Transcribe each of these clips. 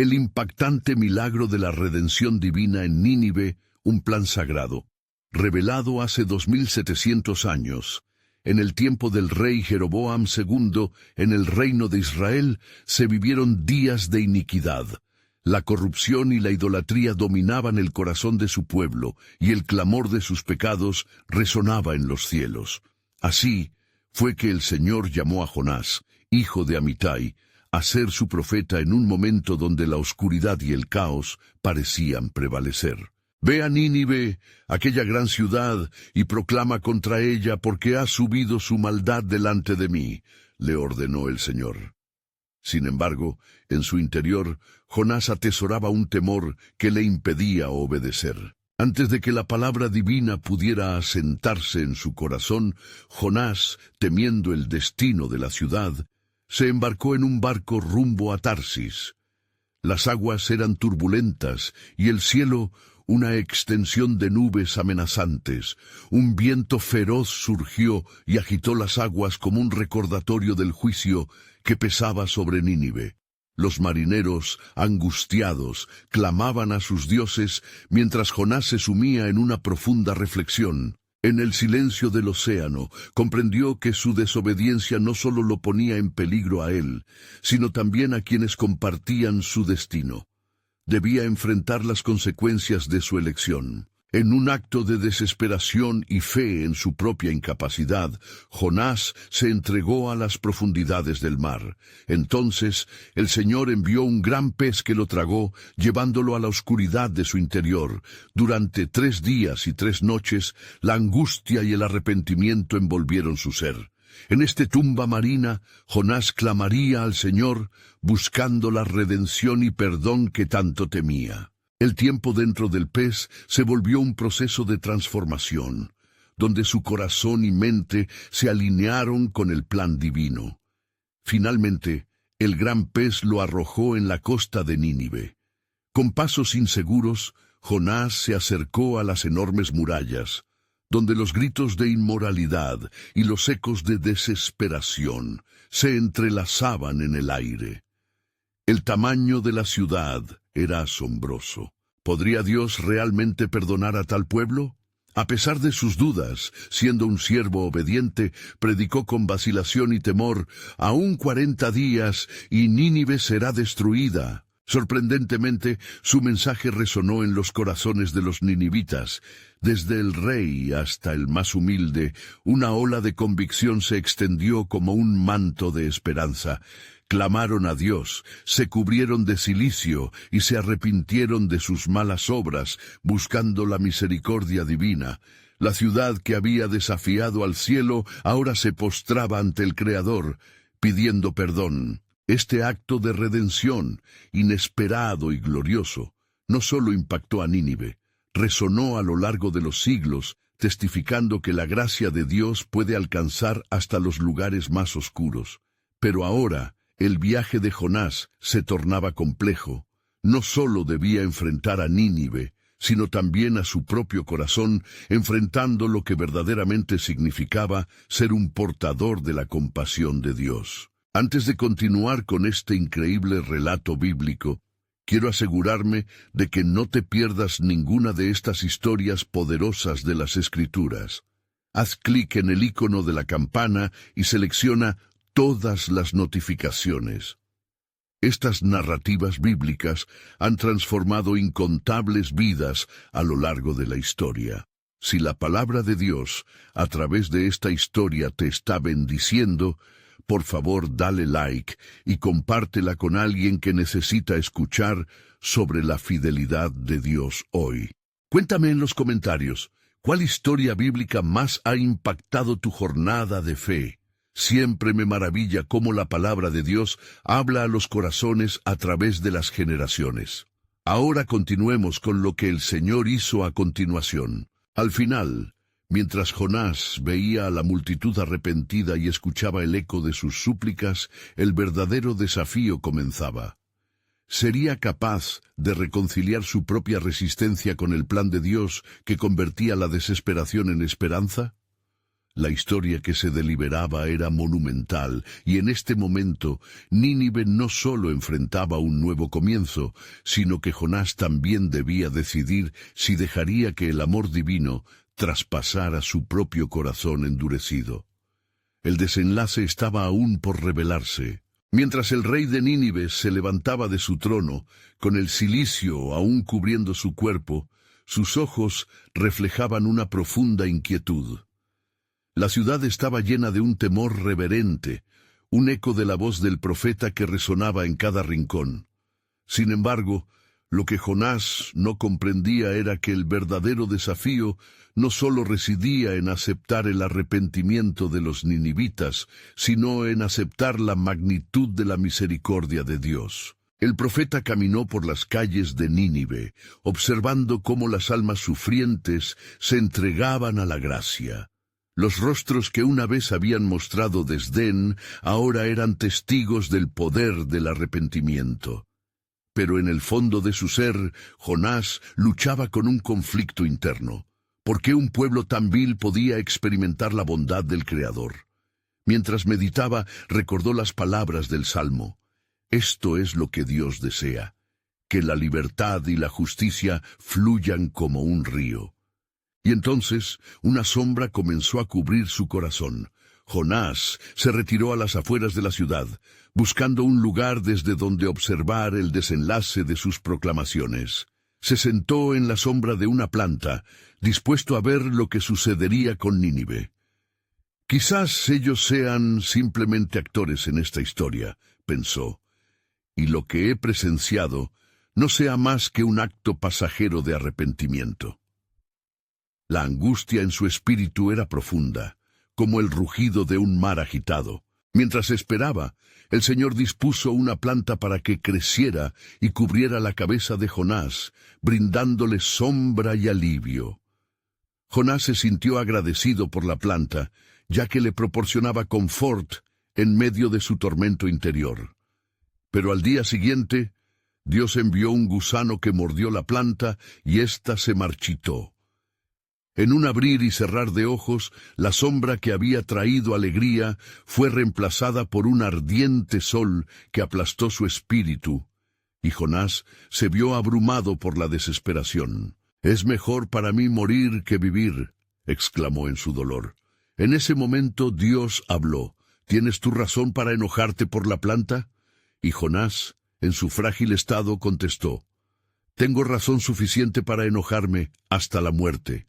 El impactante milagro de la redención divina en Nínive, un plan sagrado, revelado hace 2700 años. En el tiempo del rey Jeroboam II, en el reino de Israel, se vivieron días de iniquidad. La corrupción y la idolatría dominaban el corazón de su pueblo, y el clamor de sus pecados resonaba en los cielos. Así fue que el Señor llamó a Jonás, hijo de Amitai, a ser su profeta en un momento donde la oscuridad y el caos parecían prevalecer. Ve a Nínive, aquella gran ciudad, y proclama contra ella porque ha subido su maldad delante de mí, le ordenó el Señor. Sin embargo, en su interior, Jonás atesoraba un temor que le impedía obedecer. Antes de que la palabra divina pudiera asentarse en su corazón, Jonás, temiendo el destino de la ciudad, se embarcó en un barco rumbo a Tarsis. Las aguas eran turbulentas y el cielo una extensión de nubes amenazantes. Un viento feroz surgió y agitó las aguas como un recordatorio del juicio que pesaba sobre Nínive. Los marineros, angustiados, clamaban a sus dioses mientras Jonás se sumía en una profunda reflexión. En el silencio del océano, comprendió que su desobediencia no solo lo ponía en peligro a él, sino también a quienes compartían su destino. Debía enfrentar las consecuencias de su elección. En un acto de desesperación y fe en su propia incapacidad, Jonás se entregó a las profundidades del mar. Entonces el Señor envió un gran pez que lo tragó, llevándolo a la oscuridad de su interior. Durante 3 días y 3 noches, la angustia y el arrepentimiento envolvieron su ser. En esta tumba marina, Jonás clamaría al Señor, buscando la redención y perdón que tanto temía. El tiempo dentro del pez se volvió un proceso de transformación, donde su corazón y mente se alinearon con el plan divino. Finalmente, el gran pez lo arrojó en la costa de Nínive. Con pasos inseguros, Jonás se acercó a las enormes murallas, donde los gritos de inmoralidad y los ecos de desesperación se entrelazaban en el aire. El tamaño de la ciudad era asombroso. ¿Podría Dios realmente perdonar a tal pueblo? A pesar de sus dudas, siendo un siervo obediente, predicó con vacilación y temor: «Aún 40 días y Nínive será destruida». Sorprendentemente, su mensaje resonó en los corazones de los ninivitas. Desde el rey hasta el más humilde, una ola de convicción se extendió como un manto de esperanza. Clamaron a Dios, se cubrieron de cilicio y se arrepintieron de sus malas obras, buscando la misericordia divina. La ciudad que había desafiado al cielo ahora se postraba ante el Creador, pidiendo perdón. Este acto de redención, inesperado y glorioso, no solo impactó a Nínive, resonó a lo largo de los siglos, testificando que la gracia de Dios puede alcanzar hasta los lugares más oscuros. Pero ahora, el viaje de Jonás se tornaba complejo. No solo debía enfrentar a Nínive, sino también a su propio corazón, enfrentando lo que verdaderamente significaba ser un portador de la compasión de Dios. Antes de continuar con este increíble relato bíblico, quiero asegurarme de que no te pierdas ninguna de estas historias poderosas de las Escrituras. Haz clic en el icono de la campana y selecciona todas las notificaciones. Estas narrativas bíblicas han transformado incontables vidas a lo largo de la historia. Si la palabra de Dios, a través de esta historia, te está bendiciendo, por favor dale like y compártela con alguien que necesita escuchar sobre la fidelidad de Dios hoy. Cuéntame en los comentarios, ¿cuál historia bíblica más ha impactado tu jornada de fe? Siempre me maravilla cómo la palabra de Dios habla a los corazones a través de las generaciones. Ahora continuemos con lo que el Señor hizo a continuación. Al final, mientras Jonás veía a la multitud arrepentida y escuchaba el eco de sus súplicas, el verdadero desafío comenzaba. ¿Sería capaz de reconciliar su propia resistencia con el plan de Dios que convertía la desesperación en esperanza? La historia que se deliberaba era monumental, y en este momento Nínive no solo enfrentaba un nuevo comienzo, sino que Jonás también debía decidir si dejaría que el amor divino traspasara su propio corazón endurecido. El desenlace estaba aún por revelarse. Mientras el rey de Nínive se levantaba de su trono, con el cilicio aún cubriendo su cuerpo, sus ojos reflejaban una profunda inquietud. La ciudad estaba llena de un temor reverente, un eco de la voz del profeta que resonaba en cada rincón. Sin embargo, lo que Jonás no comprendía era que el verdadero desafío no solo residía en aceptar el arrepentimiento de los ninivitas, sino en aceptar la magnitud de la misericordia de Dios. El profeta caminó por las calles de Nínive, observando cómo las almas sufrientes se entregaban a la gracia. Los rostros que una vez habían mostrado desdén ahora eran testigos del poder del arrepentimiento. Pero en el fondo de su ser, Jonás luchaba con un conflicto interno. ¿Por qué un pueblo tan vil podía experimentar la bondad del Creador? Mientras meditaba, recordó las palabras del Salmo. Esto es lo que Dios desea, que la libertad y la justicia fluyan como un río. Y entonces una sombra comenzó a cubrir su corazón. Jonás se retiró a las afueras de la ciudad, buscando un lugar desde donde observar el desenlace de sus proclamaciones. Se sentó en la sombra de una planta, dispuesto a ver lo que sucedería con Nínive. Quizás ellos sean simplemente actores en esta historia, pensó, y lo que he presenciado no sea más que un acto pasajero de arrepentimiento. La angustia en su espíritu era profunda, como el rugido de un mar agitado. Mientras esperaba, el Señor dispuso una planta para que creciera y cubriera la cabeza de Jonás, brindándole sombra y alivio. Jonás se sintió agradecido por la planta, ya que le proporcionaba confort en medio de su tormento interior. Pero al día siguiente, Dios envió un gusano que mordió la planta y ésta se marchitó. En un abrir y cerrar de ojos, la sombra que había traído alegría fue reemplazada por un ardiente sol que aplastó su espíritu, y Jonás se vio abrumado por la desesperación. «Es mejor para mí morir que vivir», exclamó en su dolor. En ese momento Dios habló. «¿Tienes tu razón para enojarte por la planta?» Y Jonás, en su frágil estado, contestó. «Tengo razón suficiente para enojarme hasta la muerte».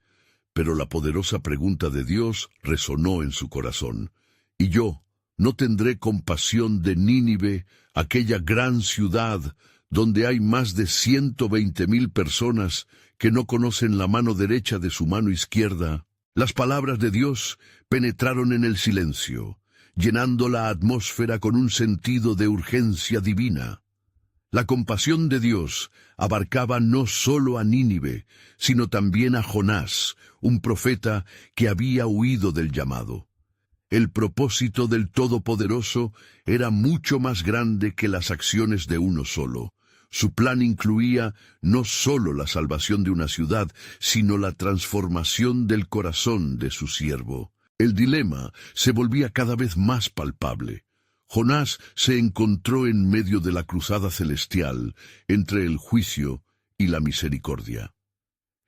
Pero la poderosa pregunta de Dios resonó en su corazón. «¿Y yo no tendré compasión de Nínive, aquella gran ciudad donde hay más de 120,000 personas que no conocen la mano derecha de su mano izquierda?» Las palabras de Dios penetraron en el silencio, llenando la atmósfera con un sentido de urgencia divina. La compasión de Dios abarcaba no solo a Nínive, sino también a Jonás, un profeta que había huido del llamado. El propósito del Todopoderoso era mucho más grande que las acciones de uno solo. Su plan incluía no solo la salvación de una ciudad, sino la transformación del corazón de su siervo. El dilema se volvía cada vez más palpable. Jonás se encontró en medio de la cruzada celestial entre el juicio y la misericordia.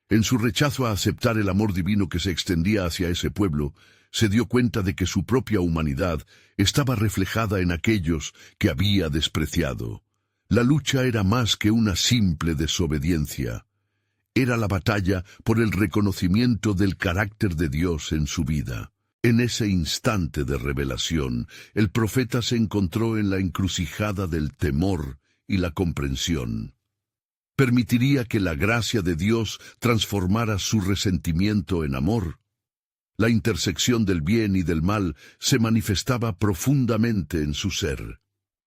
En su rechazo a aceptar el amor divino que se extendía hacia ese pueblo, se dio cuenta de que su propia humanidad estaba reflejada en aquellos que había despreciado. La lucha era más que una simple desobediencia. Era la batalla por el reconocimiento del carácter de Dios en su vida. En ese instante de revelación, el profeta se encontró en la encrucijada del temor y la comprensión. ¿Permitiría que la gracia de Dios transformara su resentimiento en amor? La intersección del bien y del mal se manifestaba profundamente en su ser.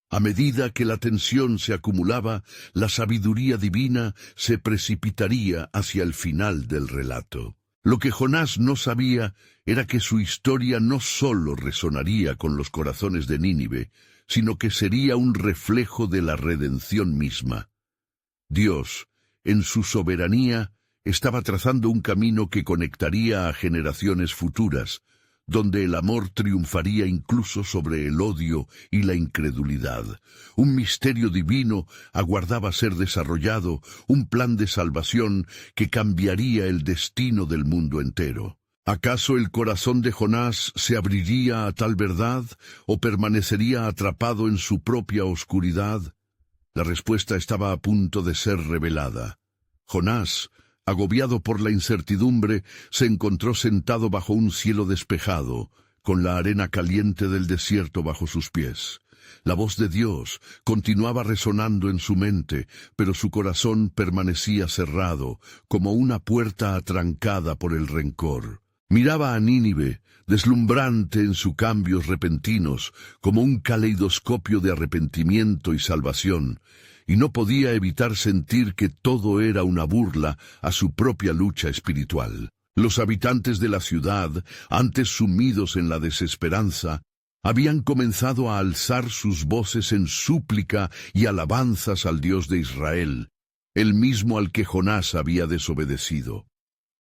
A medida que la tensión se acumulaba, la sabiduría divina se precipitaría hacia el final del relato. Lo que Jonás no sabía era que su historia no solo resonaría con los corazones de Nínive, sino que sería un reflejo de la redención misma. Dios, en su soberanía, estaba trazando un camino que conectaría a generaciones futuras, donde el amor triunfaría incluso sobre el odio y la incredulidad. Un misterio divino aguardaba ser desarrollado, un plan de salvación que cambiaría el destino del mundo entero. ¿Acaso el corazón de Jonás se abriría a tal verdad o permanecería atrapado en su propia oscuridad? La respuesta estaba a punto de ser revelada. Jonás, agobiado por la incertidumbre, se encontró sentado bajo un cielo despejado, con la arena caliente del desierto bajo sus pies. La voz de Dios continuaba resonando en su mente, pero su corazón permanecía cerrado, como una puerta atrancada por el rencor. Miraba a Nínive, deslumbrante en sus cambios repentinos, como un caleidoscopio de arrepentimiento y salvación, y no podía evitar sentir que todo era una burla a su propia lucha espiritual. Los habitantes de la ciudad, antes sumidos en la desesperanza, habían comenzado a alzar sus voces en súplica y alabanzas al Dios de Israel, el mismo al que Jonás había desobedecido.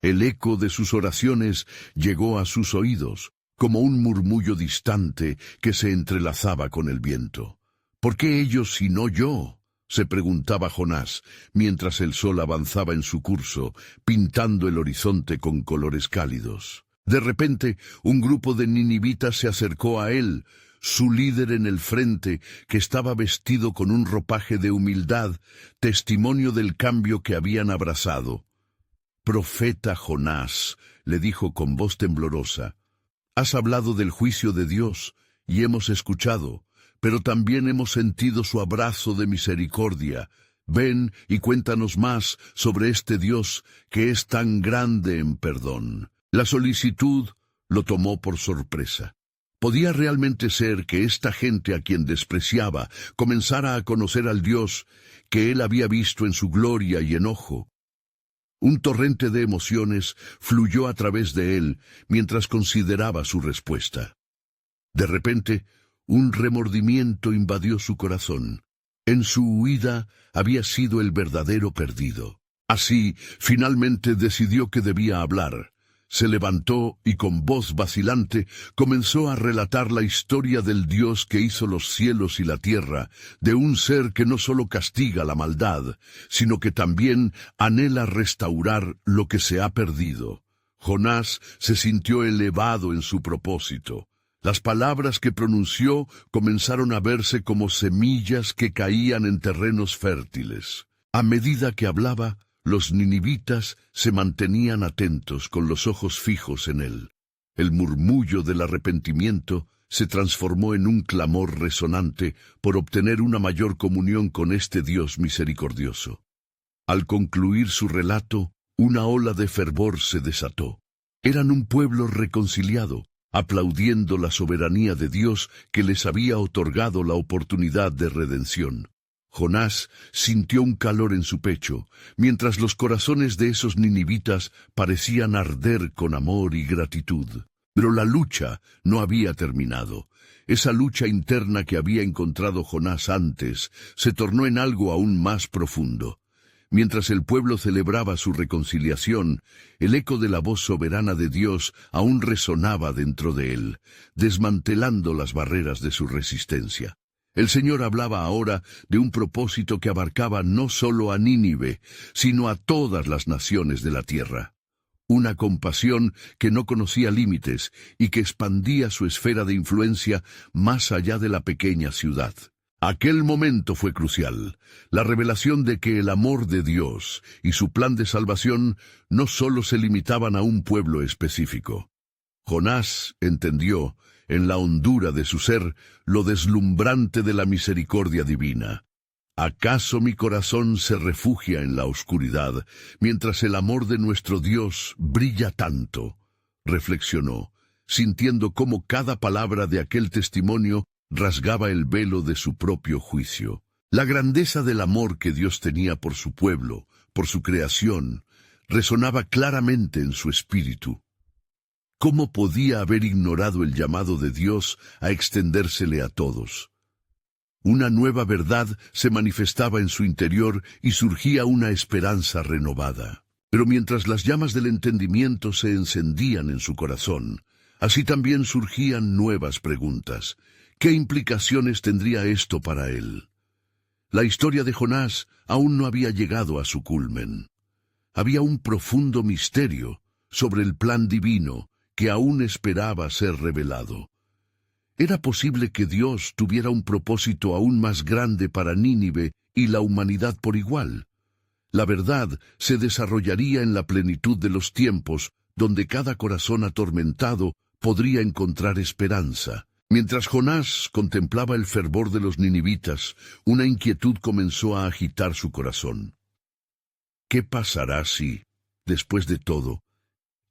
El eco de sus oraciones llegó a sus oídos, como un murmullo distante que se entrelazaba con el viento. ¿Por qué ellos y no yo?, se preguntaba Jonás, mientras el sol avanzaba en su curso, pintando el horizonte con colores cálidos. De repente, un grupo de ninivitas se acercó a él, su líder en el frente, que estaba vestido con un ropaje de humildad, testimonio del cambio que habían abrazado. «Profeta Jonás», le dijo con voz temblorosa, «has hablado del juicio de Dios, y hemos escuchado, pero también hemos sentido su abrazo de misericordia. Ven y cuéntanos más sobre este Dios que es tan grande en perdón». La solicitud lo tomó por sorpresa. ¿Podía realmente ser que esta gente a quien despreciaba comenzara a conocer al Dios que él había visto en su gloria y enojo? Un torrente de emociones fluyó a través de él mientras consideraba su respuesta. De repente, un remordimiento invadió su corazón. En su huida había sido el verdadero perdido. Así, finalmente decidió que debía hablar. Se levantó y con voz vacilante comenzó a relatar la historia del Dios que hizo los cielos y la tierra, de un ser que no solo castiga la maldad, sino que también anhela restaurar lo que se ha perdido. Jonás se sintió elevado en su propósito. Las palabras que pronunció comenzaron a verse como semillas que caían en terrenos fértiles. A medida que hablaba, los ninivitas se mantenían atentos con los ojos fijos en él. El murmullo del arrepentimiento se transformó en un clamor resonante por obtener una mayor comunión con este Dios misericordioso. Al concluir su relato, una ola de fervor se desató. Eran un pueblo reconciliado, aplaudiendo la soberanía de Dios que les había otorgado la oportunidad de redención. Jonás sintió un calor en su pecho, mientras los corazones de esos ninivitas parecían arder con amor y gratitud. Pero la lucha no había terminado. Esa lucha interna que había encontrado Jonás antes se tornó en algo aún más profundo. Mientras el pueblo celebraba su reconciliación, el eco de la voz soberana de Dios aún resonaba dentro de él, desmantelando las barreras de su resistencia. El Señor hablaba ahora de un propósito que abarcaba no solo a Nínive, sino a todas las naciones de la tierra. Una compasión que no conocía límites y que expandía su esfera de influencia más allá de la pequeña ciudad. Aquel momento fue crucial, la revelación de que el amor de Dios y su plan de salvación no solo se limitaban a un pueblo específico. Jonás entendió, en la hondura de su ser, lo deslumbrante de la misericordia divina. ¿Acaso mi corazón se refugia en la oscuridad, mientras el amor de nuestro Dios brilla tanto? Reflexionó, sintiendo cómo cada palabra de aquel testimonio rasgaba el velo de su propio juicio. La grandeza del amor que Dios tenía por su pueblo, por su creación, resonaba claramente en su espíritu. ¿Cómo podía haber ignorado el llamado de Dios a extendérsele a todos? Una nueva verdad se manifestaba en su interior y surgía una esperanza renovada. Pero mientras las llamas del entendimiento se encendían en su corazón, Así también surgían nuevas preguntas. ¿Qué implicaciones tendría esto para él? La historia de Jonás aún no había llegado a su culmen. Había un profundo misterio sobre el plan divino que aún esperaba ser revelado. ¿Era posible que Dios tuviera un propósito aún más grande para Nínive y la humanidad por igual? La verdad se desarrollaría en la plenitud de los tiempos, donde cada corazón atormentado podría encontrar esperanza. Mientras Jonás contemplaba el fervor de los ninivitas, una inquietud comenzó a agitar su corazón. ¿Qué pasará si, después de todo,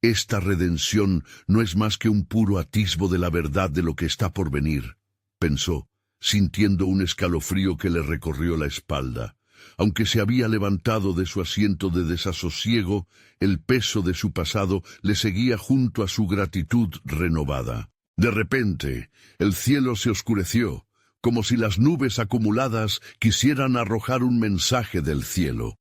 esta redención no es más que un puro atisbo de la verdad de lo que está por venir? Pensó, sintiendo un escalofrío que le recorrió la espalda. Aunque se había levantado de su asiento de desasosiego, el peso de su pasado le seguía junto a su gratitud renovada. De repente, el cielo se oscureció, como si las nubes acumuladas quisieran arrojar un mensaje del cielo.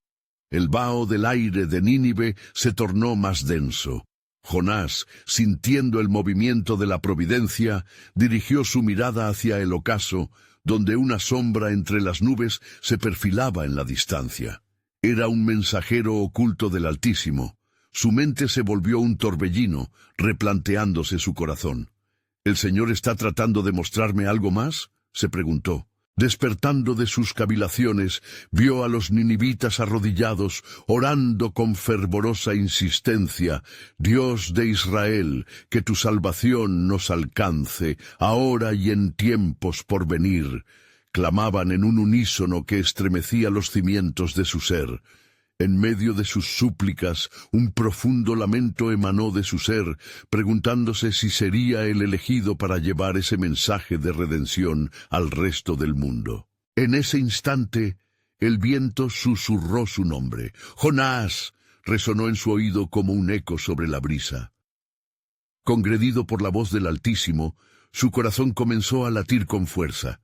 El vaho del aire de Nínive se tornó más denso. Jonás, sintiendo el movimiento de la providencia, dirigió su mirada hacia el ocaso, donde una sombra entre las nubes se perfilaba en la distancia. Era un mensajero oculto del Altísimo. Su mente se volvió un torbellino, replanteándose su corazón. ¿El Señor está tratando de mostrarme algo más?, se preguntó. Despertando de sus cavilaciones, vio a los ninivitas arrodillados, orando con fervorosa insistencia: «Dios de Israel, que tu salvación nos alcance, ahora y en tiempos por venir». Clamaban en un unísono que estremecía los cimientos de su ser. En medio de sus súplicas, un profundo lamento emanó de su ser, preguntándose si sería el elegido para llevar ese mensaje de redención al resto del mundo. En ese instante, el viento susurró su nombre. «¡Jonás!», resonó en su oído como un eco sobre la brisa. Congredido por la voz del Altísimo, su corazón comenzó a latir con fuerza.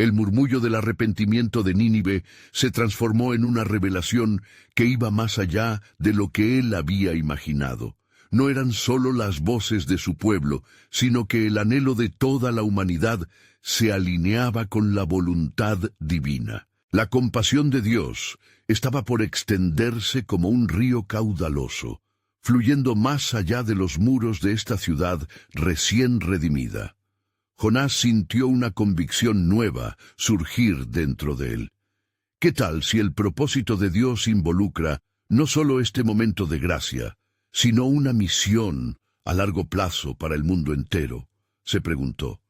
El murmullo del arrepentimiento de Nínive se transformó en una revelación que iba más allá de lo que él había imaginado. No eran solo las voces de su pueblo, sino que el anhelo de toda la humanidad se alineaba con la voluntad divina. La compasión de Dios estaba por extenderse como un río caudaloso, fluyendo más allá de los muros de esta ciudad recién redimida. Jonás sintió una convicción nueva surgir dentro de él. ¿Qué tal si el propósito de Dios involucra no solo este momento de gracia, sino una misión a largo plazo para el mundo entero?, se preguntó.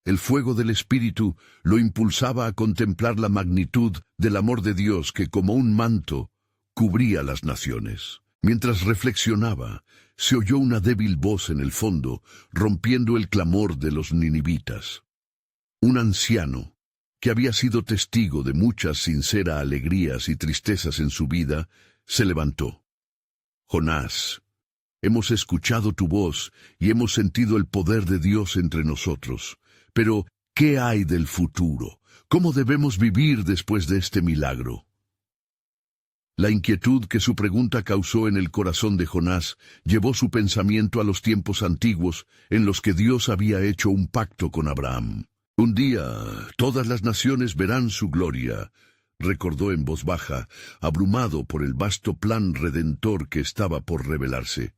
El fuego del Espíritu lo impulsaba a contemplar la magnitud del amor de Dios que, como un manto, cubría las naciones. Mientras reflexionaba, se oyó una débil voz en el fondo, rompiendo el clamor de los ninivitas. Un anciano, que había sido testigo de muchas sinceras alegrías y tristezas en su vida, se levantó. «Jonás, hemos escuchado tu voz y hemos sentido el poder de Dios entre nosotros. Pero, ¿qué hay del futuro? ¿Cómo debemos vivir después de este milagro?». La inquietud que su pregunta causó en el corazón de Jonás llevó su pensamiento a los tiempos antiguos en los que Dios había hecho un pacto con Abraham. «Un día todas las naciones verán su gloria», recordó en voz baja, abrumado por el vasto plan redentor que estaba por revelarse.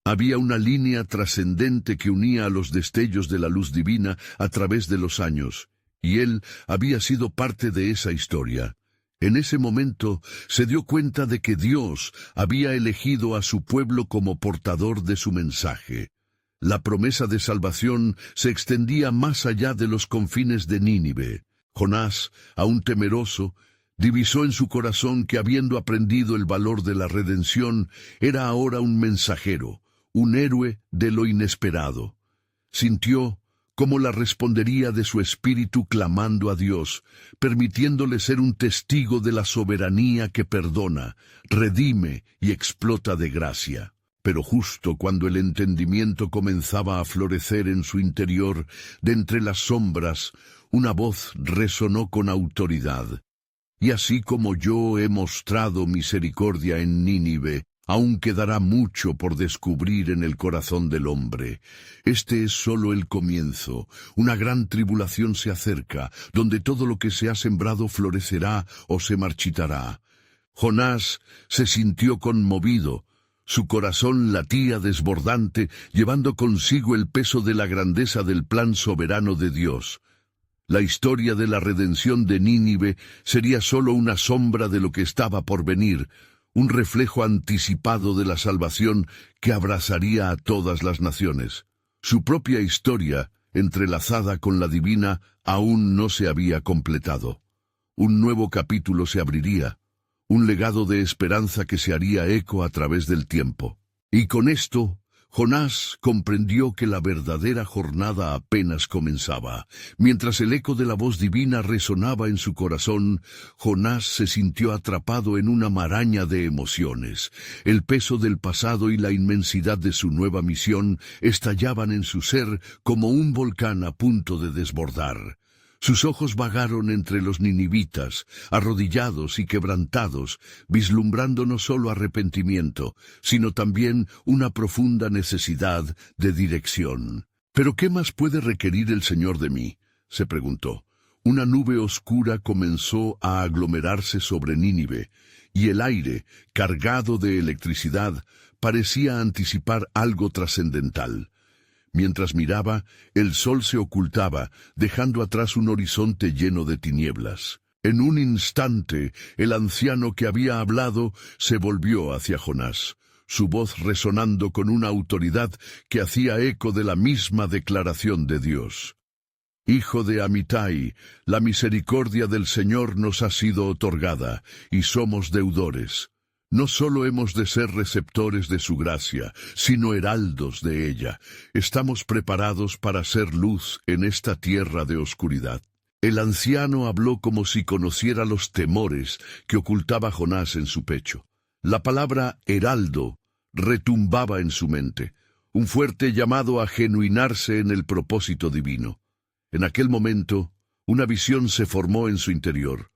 Había una línea trascendente que unía a los destellos de la luz divina a través de los años, y él había sido parte de esa historia. En ese momento se dio cuenta de que Dios había elegido a su pueblo como portador de su mensaje. La promesa de salvación se extendía más allá de los confines de Nínive. Jonás, aún temeroso, divisó en su corazón que, habiendo aprendido el valor de la redención, era ahora un mensajero, un héroe de lo inesperado. Sintió cómo la respondería de su espíritu clamando a Dios, permitiéndole ser un testigo de la soberanía que perdona, redime y explota de gracia. Pero justo cuando el entendimiento comenzaba a florecer en su interior, de entre las sombras, una voz resonó con autoridad. «Y así como yo he mostrado misericordia en Nínive, Aún quedará mucho por descubrir en el corazón del hombre. Este es solo el comienzo. Una gran tribulación se acerca, donde todo lo que se ha sembrado florecerá o se marchitará. Jonás se sintió conmovido. Su corazón latía desbordante, llevando consigo el peso de la grandeza del plan soberano de Dios. La historia de la redención de Nínive sería solo una sombra de lo que estaba por venir, un reflejo anticipado de la salvación que abrazaría a todas las naciones. Su propia historia, entrelazada con la divina, aún no se había completado. Un nuevo capítulo se abriría, un legado de esperanza que se haría eco a través del tiempo. Y con esto, Jonás comprendió que la verdadera jornada apenas comenzaba. Mientras el eco de la voz divina resonaba en su corazón, Jonás se sintió atrapado en una maraña de emociones. El peso del pasado y la inmensidad de su nueva misión estallaban en su ser como un volcán a punto de desbordar. Sus ojos vagaron entre los ninivitas, arrodillados y quebrantados, vislumbrando no solo arrepentimiento, sino también una profunda necesidad de dirección. ¿Pero qué más puede requerir el Señor de mí?, se preguntó. Una nube oscura comenzó a aglomerarse sobre Nínive, y el aire, cargado de electricidad, parecía anticipar algo trascendental. Mientras miraba, el sol se ocultaba, dejando atrás un horizonte lleno de tinieblas. En un instante, el anciano que había hablado se volvió hacia Jonás, su voz resonando con una autoridad que hacía eco de la misma declaración de Dios. Hijo de Amitai, la misericordia del Señor nos ha sido otorgada, y somos deudores. No solo hemos de ser receptores de su gracia, sino heraldos de ella. Estamos preparados para ser luz en esta tierra de oscuridad. El anciano habló como si conociera los temores que ocultaba Jonás en su pecho. La palabra heraldo retumbaba en su mente, un fuerte llamado a genuinarse en el propósito divino. En aquel momento, una visión se formó en su interior.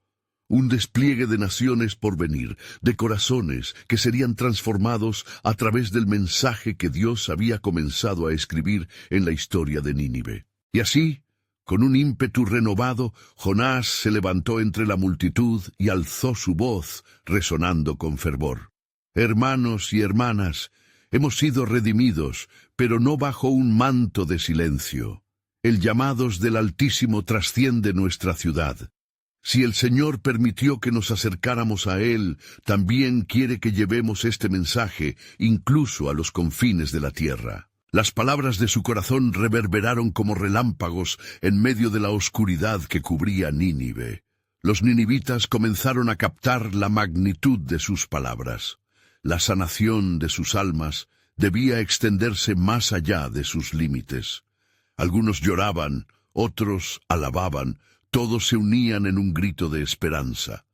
Un despliegue de naciones por venir, de corazones que serían transformados a través del mensaje que Dios había comenzado a escribir en la historia de Nínive. Y así, con un ímpetu renovado, Jonás se levantó entre la multitud y alzó su voz, resonando con fervor. Hermanos y hermanas, hemos sido redimidos, pero no bajo un manto de silencio. El llamado del Altísimo trasciende nuestra ciudad. Si el Señor permitió que nos acercáramos a Él, también quiere que llevemos este mensaje incluso a los confines de la tierra. Las palabras de su corazón reverberaron como relámpagos en medio de la oscuridad que cubría Nínive. Los ninivitas comenzaron a captar la magnitud de sus palabras. La sanación de sus almas debía extenderse más allá de sus límites. Algunos lloraban, otros alababan, todos se unían en un grito de esperanza.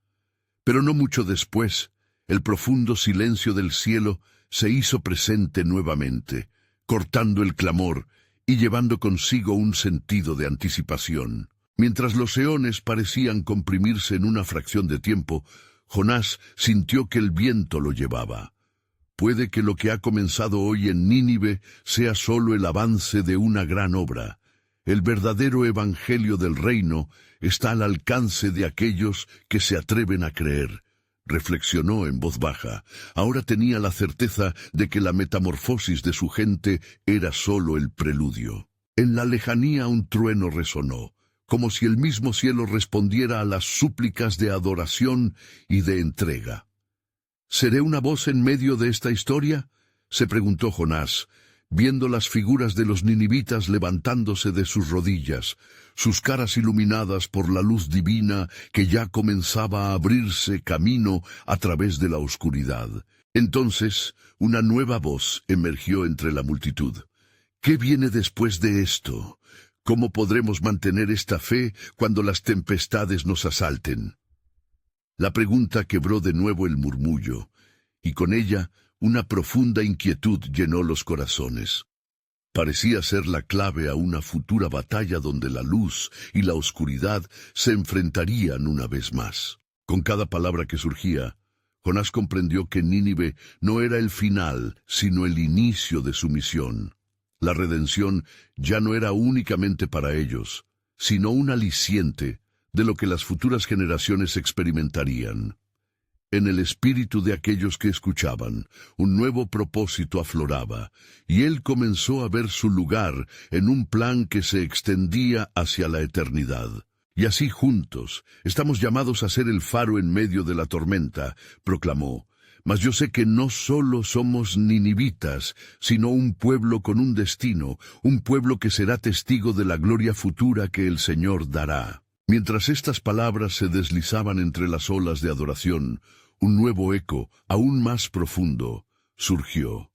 Pero no mucho después, el profundo silencio del cielo se hizo presente nuevamente, cortando el clamor y llevando consigo un sentido de anticipación. Mientras los eones parecían comprimirse en una fracción de tiempo, Jonás sintió que el viento lo llevaba. Puede que lo que ha comenzado hoy en Nínive sea solo el avance de una gran obra. El verdadero evangelio del reino está al alcance de aquellos que se atreven a creer. Reflexionó en voz baja. Ahora tenía la certeza de que la metamorfosis de su gente era solo el preludio. En la lejanía un trueno resonó, como si el mismo cielo respondiera a las súplicas de adoración y de entrega. ¿Seré una voz en medio de esta historia?, se preguntó Jonás, viendo las figuras de los ninivitas levantándose de sus rodillas, sus caras iluminadas por la luz divina que ya comenzaba a abrirse camino a través de la oscuridad. Entonces, una nueva voz emergió entre la multitud. ¿Qué viene después de esto? ¿Cómo podremos mantener esta fe cuando las tempestades nos asalten? La pregunta quebró de nuevo el murmullo, y con ella una profunda inquietud llenó los corazones. Parecía ser la clave a una futura batalla donde la luz y la oscuridad se enfrentarían una vez más. Con cada palabra que surgía, Jonás comprendió que Nínive no era el final, sino el inicio de su misión. La redención ya no era únicamente para ellos, sino un aliciente de lo que las futuras generaciones experimentarían. En el espíritu de aquellos que escuchaban, un nuevo propósito afloraba, y él comenzó a ver su lugar en un plan que se extendía hacia la eternidad. Y así juntos, estamos llamados a ser el faro en medio de la tormenta, proclamó. Mas yo sé que no solo somos ninivitas, sino un pueblo con un destino, un pueblo que será testigo de la gloria futura que el Señor dará. Mientras estas palabras se deslizaban entre las olas de adoración, un nuevo eco, aún más profundo, surgió.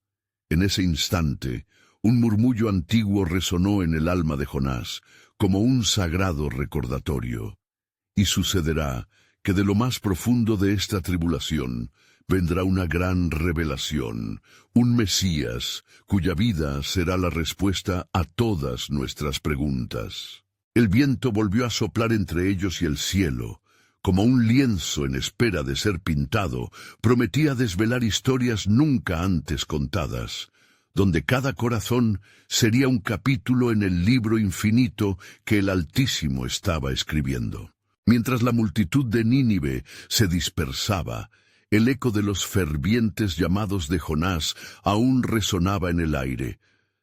En ese instante, un murmullo antiguo resonó en el alma de Jonás, como un sagrado recordatorio. Y sucederá que de lo más profundo de esta tribulación vendrá una gran revelación, un Mesías, cuya vida será la respuesta a todas nuestras preguntas. El viento volvió a soplar entre ellos y el cielo, como un lienzo en espera de ser pintado, prometía desvelar historias nunca antes contadas, donde cada corazón sería un capítulo en el libro infinito que el Altísimo estaba escribiendo. Mientras la multitud de Nínive se dispersaba, el eco de los fervientes llamados de Jonás aún resonaba en el aire.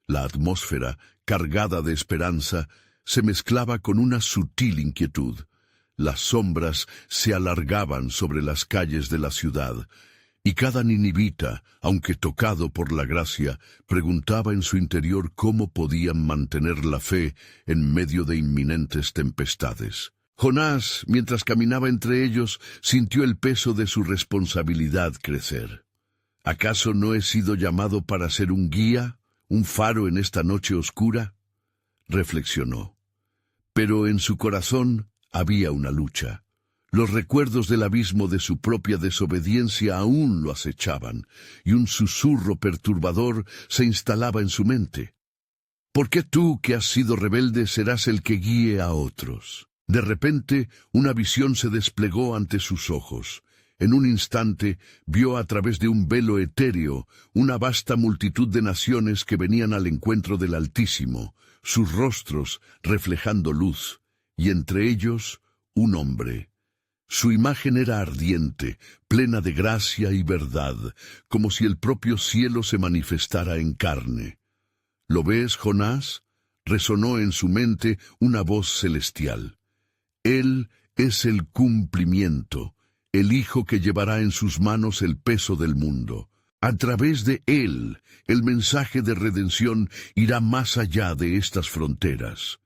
La atmósfera, cargada de esperanza, se mezclaba con una sutil inquietud. Las sombras se alargaban sobre las calles de la ciudad, y cada ninivita, aunque tocado por la gracia, preguntaba en su interior cómo podían mantener la fe en medio de inminentes tempestades. Jonás, mientras caminaba entre ellos, sintió el peso de su responsabilidad crecer. ¿Acaso no he sido llamado para ser un guía, un faro en esta noche oscura? Reflexionó. Pero en su corazón había una lucha. Los recuerdos del abismo de su propia desobediencia aún lo acechaban, y un susurro perturbador se instalaba en su mente. ¿Por qué tú, que has sido rebelde, serás el que guíe a otros? De repente, una visión se desplegó ante sus ojos. En un instante, vio a través de un velo etéreo una vasta multitud de naciones que venían al encuentro del Altísimo, sus rostros reflejando luz, y entre ellos un hombre. Su imagen era ardiente, plena de gracia y verdad, como si el propio cielo se manifestara en carne. ¿Lo ves, Jonás? Resonó en su mente una voz celestial. Él es el cumplimiento, el Hijo que llevará en sus manos el peso del mundo. A través de él, el mensaje de redención irá más allá de estas fronteras.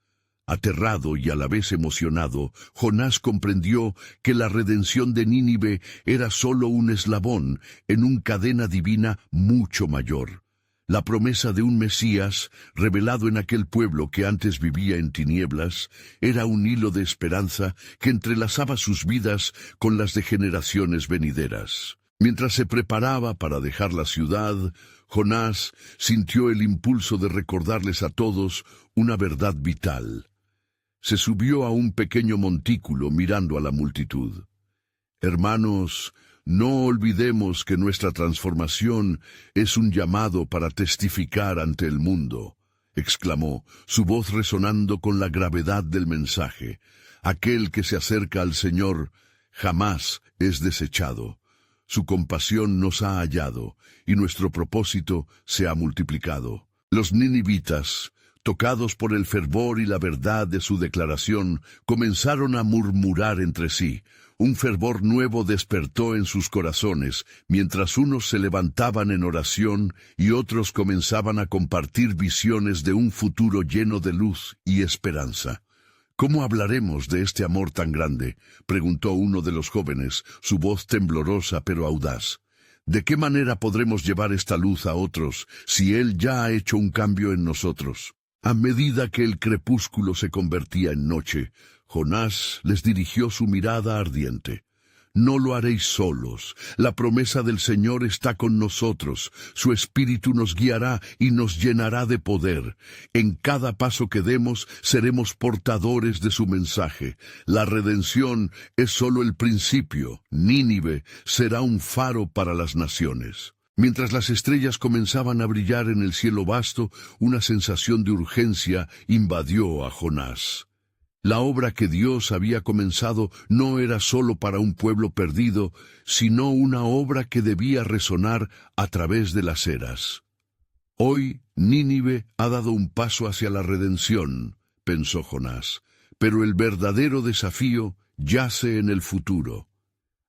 Aterrado y a la vez emocionado, Jonás comprendió que la redención de Nínive era solo un eslabón en una cadena divina mucho mayor. La promesa de un Mesías, revelado en aquel pueblo que antes vivía en tinieblas, era un hilo de esperanza que entrelazaba sus vidas con las de generaciones venideras. Mientras se preparaba para dejar la ciudad, Jonás sintió el impulso de recordarles a todos una verdad vital. Se subió a un pequeño montículo mirando a la multitud. Hermanos, no olvidemos que nuestra transformación es un llamado para testificar ante el mundo, exclamó, su voz resonando con la gravedad del mensaje. Aquel que se acerca al Señor jamás es desechado. Su compasión nos ha hallado, y nuestro propósito se ha multiplicado. Los ninivitas, tocados por el fervor y la verdad de su declaración, comenzaron a murmurar entre sí. Un fervor nuevo despertó en sus corazones, mientras unos se levantaban en oración y otros comenzaban a compartir visiones de un futuro lleno de luz y esperanza. ¿Cómo hablaremos de este amor tan grande?, preguntó uno de los jóvenes, su voz temblorosa pero audaz. ¿De qué manera podremos llevar esta luz a otros si Él ya ha hecho un cambio en nosotros? A medida que el crepúsculo se convertía en noche, Jonás les dirigió su mirada ardiente. No lo haréis solos. La promesa del Señor está con nosotros. Su Espíritu nos guiará y nos llenará de poder. En cada paso que demos, seremos portadores de su mensaje. La redención es solo el principio. Nínive será un faro para las naciones. Mientras las estrellas comenzaban a brillar en el cielo vasto, una sensación de urgencia invadió a Jonás. La obra que Dios había comenzado no era solo para un pueblo perdido, sino una obra que debía resonar a través de las eras. Hoy Nínive ha dado un paso hacia la redención, pensó Jonás, pero el verdadero desafío yace en el futuro.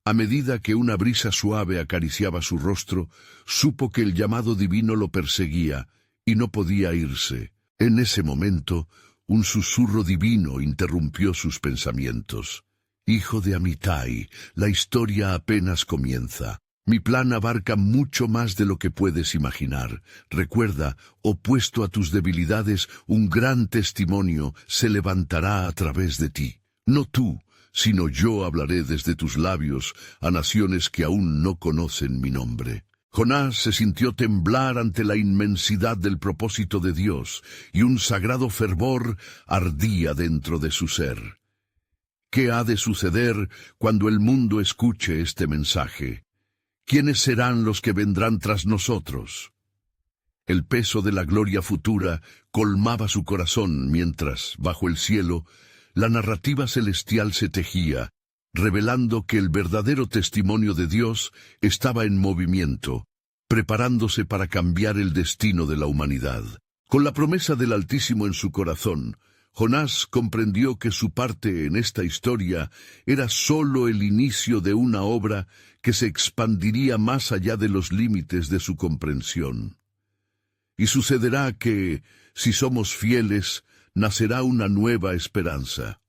A medida que una brisa suave acariciaba su rostro, supo que el llamado divino lo perseguía y no podía irse. En ese momento, un susurro divino interrumpió sus pensamientos. Hijo de Amitai, la historia apenas comienza. Mi plan abarca mucho más de lo que puedes imaginar. Recuerda, opuesto a tus debilidades, un gran testimonio se levantará a través de ti. No tú, sino yo hablaré desde tus labios a naciones que aún no conocen mi nombre. Jonás se sintió temblar ante la inmensidad del propósito de Dios, y un sagrado fervor ardía dentro de su ser. ¿Qué ha de suceder cuando el mundo escuche este mensaje? ¿Quiénes serán los que vendrán tras nosotros? El peso de la gloria futura colmaba su corazón mientras, bajo el cielo, la narrativa celestial se tejía, revelando que el verdadero testimonio de Dios estaba en movimiento, preparándose para cambiar el destino de la humanidad. Con la promesa del Altísimo en su corazón, Jonás comprendió que su parte en esta historia era sólo el inicio de una obra que se expandiría más allá de los límites de su comprensión. Y sucederá que, si somos fieles, nacerá una nueva esperanza.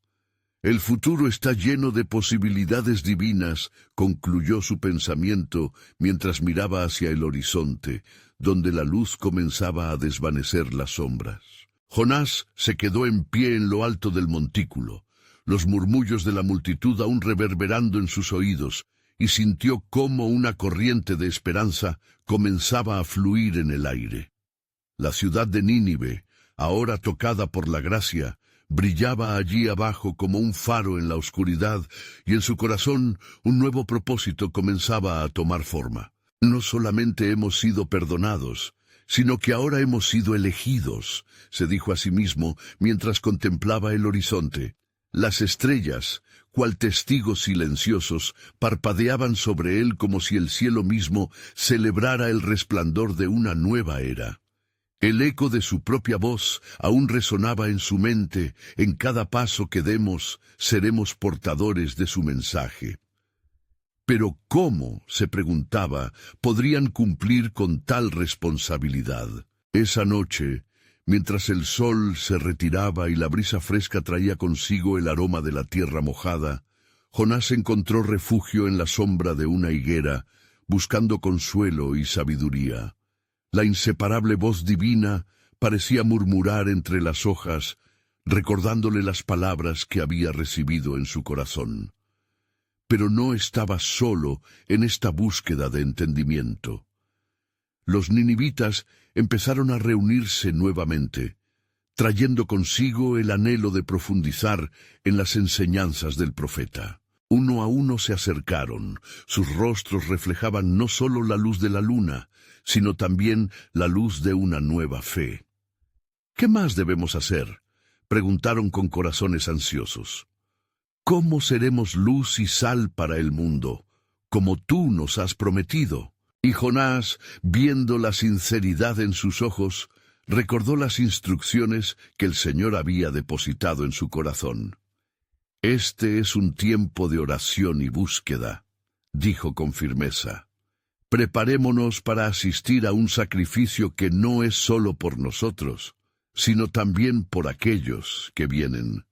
El futuro está lleno de posibilidades divinas, concluyó su pensamiento mientras miraba hacia el horizonte, donde la luz comenzaba a desvanecer las sombras. Jonás se quedó en pie en lo alto del montículo, los murmullos de la multitud aún reverberando en sus oídos, y sintió cómo una corriente de esperanza comenzaba a fluir en el aire. La ciudad de Nínive, ahora tocada por la gracia, brillaba allí abajo como un faro en la oscuridad, y en su corazón un nuevo propósito comenzaba a tomar forma. No solamente hemos sido perdonados, sino que ahora hemos sido elegidos, se dijo a sí mismo mientras contemplaba el horizonte. Las estrellas, cual testigos silenciosos, parpadeaban sobre él como si el cielo mismo celebrara el resplandor de una nueva era. El eco de su propia voz aún resonaba en su mente. En cada paso que demos, seremos portadores de su mensaje. Pero ¿cómo, se preguntaba, podrían cumplir con tal responsabilidad? Esa noche, mientras el sol se retiraba y la brisa fresca traía consigo el aroma de la tierra mojada, Jonás encontró refugio en la sombra de una higuera, buscando consuelo y sabiduría. La inseparable voz divina parecía murmurar entre las hojas, recordándole las palabras que había recibido en su corazón. Pero no estaba solo en esta búsqueda de entendimiento. Los ninivitas empezaron a reunirse nuevamente, trayendo consigo el anhelo de profundizar en las enseñanzas del profeta. Uno a uno se acercaron, sus rostros reflejaban no solo la luz de la luna, sino también la luz de una nueva fe. ¿Qué más debemos hacer?, preguntaron con corazones ansiosos. ¿Cómo seremos luz y sal para el mundo, como tú nos has prometido? Y Jonás, viendo la sinceridad en sus ojos, recordó las instrucciones que el Señor había depositado en su corazón. Este es un tiempo de oración y búsqueda, dijo con firmeza. Preparémonos para asistir a un sacrificio que no es solo por nosotros, sino también por aquellos que vienen.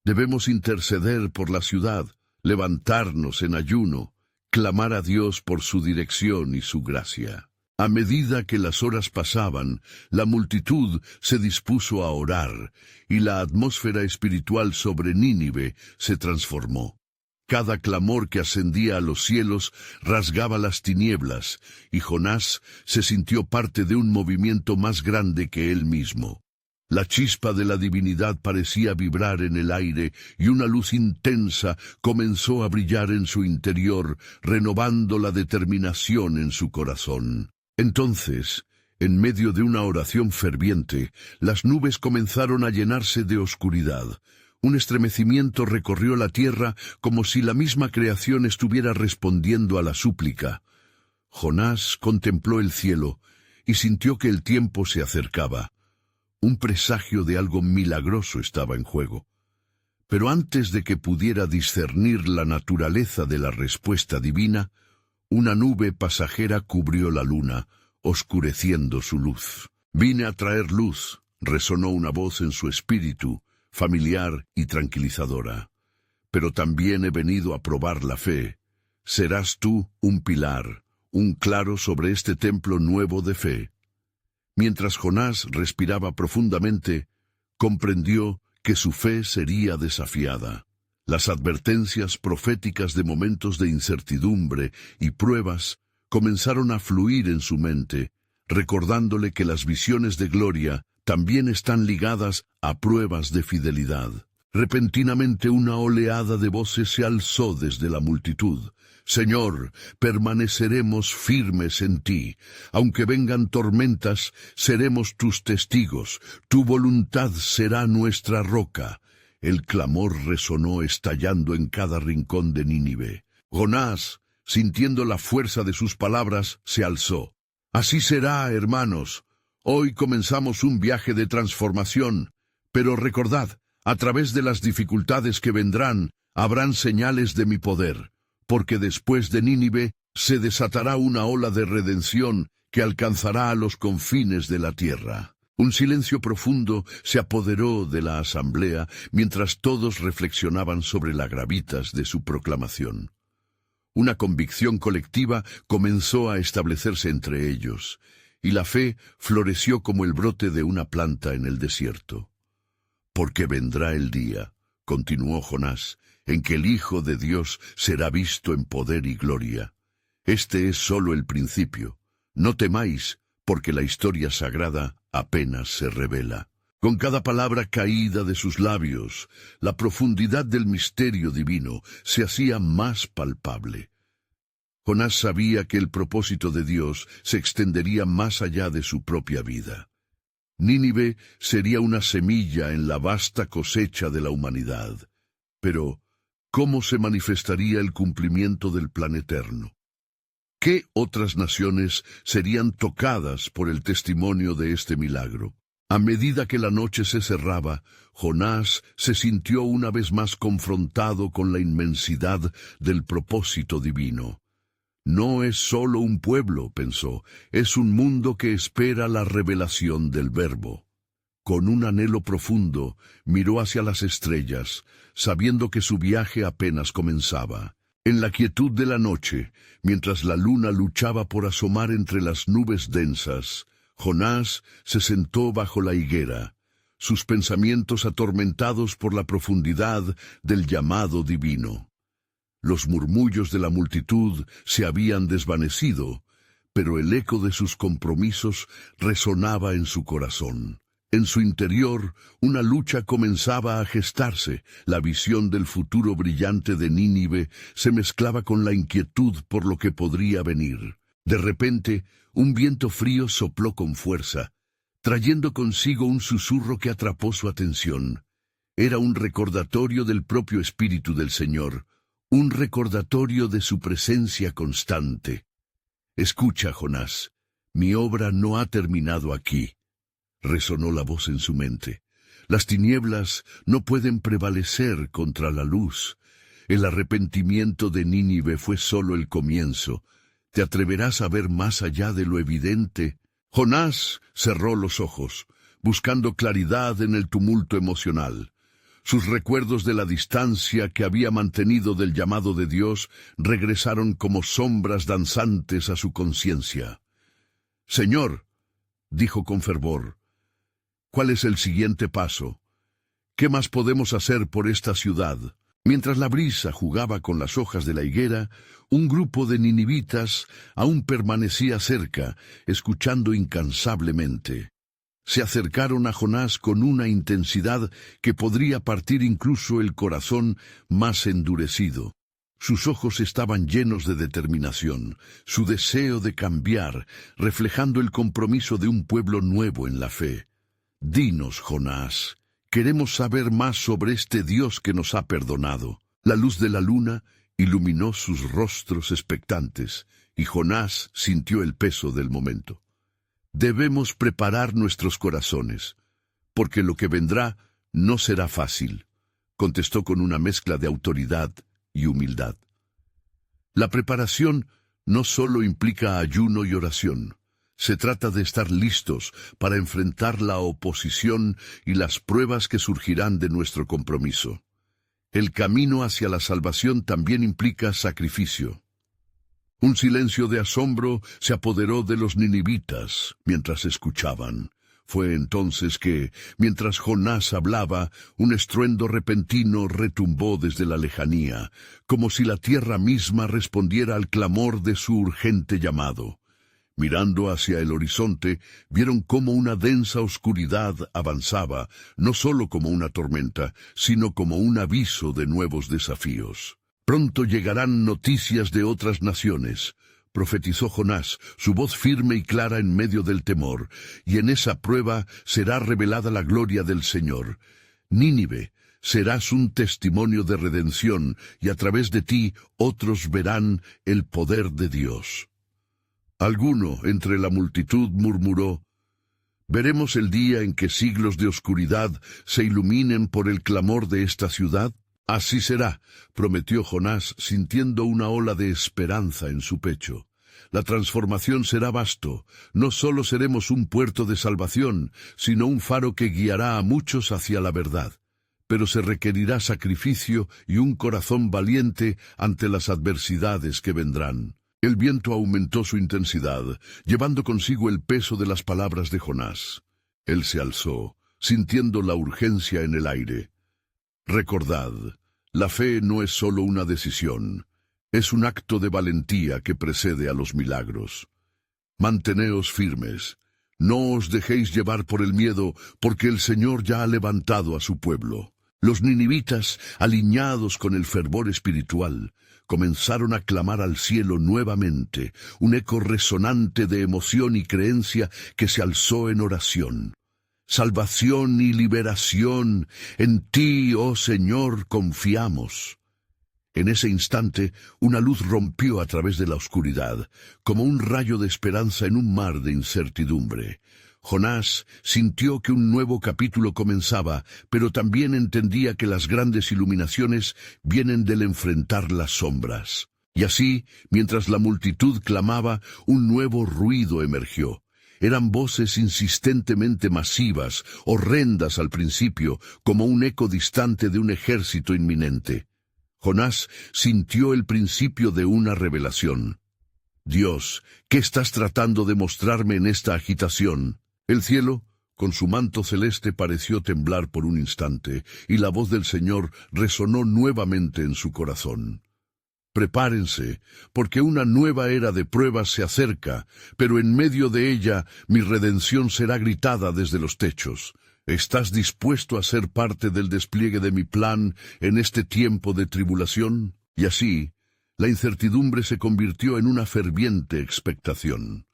Debemos interceder por la ciudad, levantarnos en ayuno, clamar a Dios por su dirección y su gracia. A medida que las horas pasaban, la multitud se dispuso a orar, y la atmósfera espiritual sobre Nínive se transformó. Cada clamor que ascendía a los cielos rasgaba las tinieblas, y Jonás se sintió parte de un movimiento más grande que él mismo. La chispa de la divinidad parecía vibrar en el aire, y una luz intensa comenzó a brillar en su interior, renovando la determinación en su corazón. Entonces, en medio de una oración ferviente, las nubes comenzaron a llenarse de oscuridad. Un estremecimiento recorrió la tierra como si la misma creación estuviera respondiendo a la súplica. Jonás contempló el cielo y sintió que el tiempo se acercaba. Un presagio de algo milagroso estaba en juego. Pero antes de que pudiera discernir la naturaleza de la respuesta divina, una nube pasajera cubrió la luna, oscureciendo su luz. «Vine a traer luz», resonó una voz en su espíritu, familiar y tranquilizadora. «Pero también he venido a probar la fe. Serás tú un pilar, un claro sobre este templo nuevo de fe». Mientras Jonás respiraba profundamente, comprendió que su fe sería desafiada. Las advertencias proféticas de momentos de incertidumbre y pruebas comenzaron a fluir en su mente, recordándole que las visiones de gloria también están ligadas a pruebas de fidelidad. Repentinamente una oleada de voces se alzó desde la multitud. «Señor, permaneceremos firmes en ti. Aunque vengan tormentas, seremos tus testigos. Tu voluntad será nuestra roca». El clamor resonó estallando en cada rincón de Nínive. Jonás, sintiendo la fuerza de sus palabras, se alzó. «Así será, hermanos. Hoy comenzamos un viaje de transformación. Pero recordad, a través de las dificultades que vendrán, habrán señales de mi poder. Porque después de Nínive se desatará una ola de redención que alcanzará a los confines de la tierra». Un silencio profundo se apoderó de la asamblea mientras todos reflexionaban sobre la gravitas de su proclamación. Una convicción colectiva comenzó a establecerse entre ellos, y la fe floreció como el brote de una planta en el desierto. «Porque vendrá el día», continuó Jonás, «en que el Hijo de Dios será visto en poder y gloria. Este es solo el principio. No temáis, porque la historia sagrada apenas se revela». Con cada palabra caída de sus labios, la profundidad del misterio divino se hacía más palpable. Jonás sabía que el propósito de Dios se extendería más allá de su propia vida. Nínive sería una semilla en la vasta cosecha de la humanidad. Pero, ¿cómo se manifestaría el cumplimiento del plan eterno? ¿Qué otras naciones serían tocadas por el testimonio de este milagro? A medida que la noche se cerraba, Jonás se sintió una vez más confrontado con la inmensidad del propósito divino. «No es solo un pueblo», pensó, «es un mundo que espera la revelación del Verbo». Con un anhelo profundo, miró hacia las estrellas, sabiendo que su viaje apenas comenzaba. En la quietud de la noche, mientras la luna luchaba por asomar entre las nubes densas, Jonás se sentó bajo la higuera, sus pensamientos atormentados por la profundidad del llamado divino. Los murmullos de la multitud se habían desvanecido, pero el eco de sus compromisos resonaba en su corazón. En su interior, una lucha comenzaba a gestarse. La visión del futuro brillante de Nínive se mezclaba con la inquietud por lo que podría venir. De repente, un viento frío sopló con fuerza, trayendo consigo un susurro que atrapó su atención. Era un recordatorio del propio Espíritu del Señor, un recordatorio de su presencia constante. «Escucha, Jonás, mi obra no ha terminado aquí», resonó la voz en su mente. «Las tinieblas no pueden prevalecer contra la luz. El arrepentimiento de Nínive fue solo el comienzo. ¿Te atreverás a ver más allá de lo evidente?» Jonás cerró los ojos, buscando claridad en el tumulto emocional. Sus recuerdos de la distancia que había mantenido del llamado de Dios regresaron como sombras danzantes a su conciencia. «Señor», dijo con fervor, «¿cuál es el siguiente paso? ¿Qué más podemos hacer por esta ciudad?» Mientras la brisa jugaba con las hojas de la higuera, un grupo de ninivitas aún permanecía cerca, escuchando incansablemente. Se acercaron a Jonás con una intensidad que podría partir incluso el corazón más endurecido. Sus ojos estaban llenos de determinación, su deseo de cambiar, reflejando el compromiso de un pueblo nuevo en la fe. «Dinos, Jonás, queremos saber más sobre este Dios que nos ha perdonado». La luz de la luna iluminó sus rostros expectantes, y Jonás sintió el peso del momento. «Debemos preparar nuestros corazones, porque lo que vendrá no será fácil», contestó con una mezcla de autoridad y humildad. La preparación no solo implica ayuno y oración. Se trata de estar listos para enfrentar la oposición y las pruebas que surgirán de nuestro compromiso. El camino hacia la salvación también implica sacrificio. Un silencio de asombro se apoderó de los ninivitas mientras escuchaban. Fue entonces que, mientras Jonás hablaba, un estruendo repentino retumbó desde la lejanía, como si la tierra misma respondiera al clamor de su urgente llamado. Mirando hacia el horizonte, vieron cómo una densa oscuridad avanzaba, no solo como una tormenta, sino como un aviso de nuevos desafíos. «Pronto llegarán noticias de otras naciones», profetizó Jonás, su voz firme y clara en medio del temor, «y en esa prueba será revelada la gloria del Señor. Nínive, serás un testimonio de redención, y a través de ti otros verán el poder de Dios». Alguno entre la multitud murmuró: «¿Veremos el día en que siglos de oscuridad se iluminen por el clamor de esta ciudad?» «Así será», prometió Jonás, sintiendo una ola de esperanza en su pecho. «La transformación será vasto. No solo seremos un puerto de salvación, sino un faro que guiará a muchos hacia la verdad. Pero se requerirá sacrificio y un corazón valiente ante las adversidades que vendrán». El viento aumentó su intensidad, llevando consigo el peso de las palabras de Jonás. Él se alzó, sintiendo la urgencia en el aire. «Recordad, la fe no es solo una decisión, es un acto de valentía que precede a los milagros. Manteneos firmes, no os dejéis llevar por el miedo, porque el Señor ya ha levantado a su pueblo». Los ninivitas, alineados con el fervor espiritual, comenzaron a clamar al cielo nuevamente, un eco resonante de emoción y creencia que se alzó en oración. «Salvación y liberación, en ti, oh Señor, confiamos». En ese instante, una luz rompió a través de la oscuridad, como un rayo de esperanza en un mar de incertidumbre. Jonás sintió que un nuevo capítulo comenzaba, pero también entendía que las grandes iluminaciones vienen del enfrentar las sombras. Y así, mientras la multitud clamaba, un nuevo ruido emergió. Eran voces insistentemente masivas, horrendas al principio, como un eco distante de un ejército inminente. Jonás sintió el principio de una revelación. «Dios, ¿qué estás tratando de mostrarme en esta agitación?» El cielo, con su manto celeste, pareció temblar por un instante, y la voz del Señor resonó nuevamente en su corazón. «Prepárense, porque una nueva era de pruebas se acerca, pero en medio de ella mi redención será gritada desde los techos. ¿Estás dispuesto a ser parte del despliegue de mi plan en este tiempo de tribulación?» Y así, la incertidumbre se convirtió en una ferviente expectación.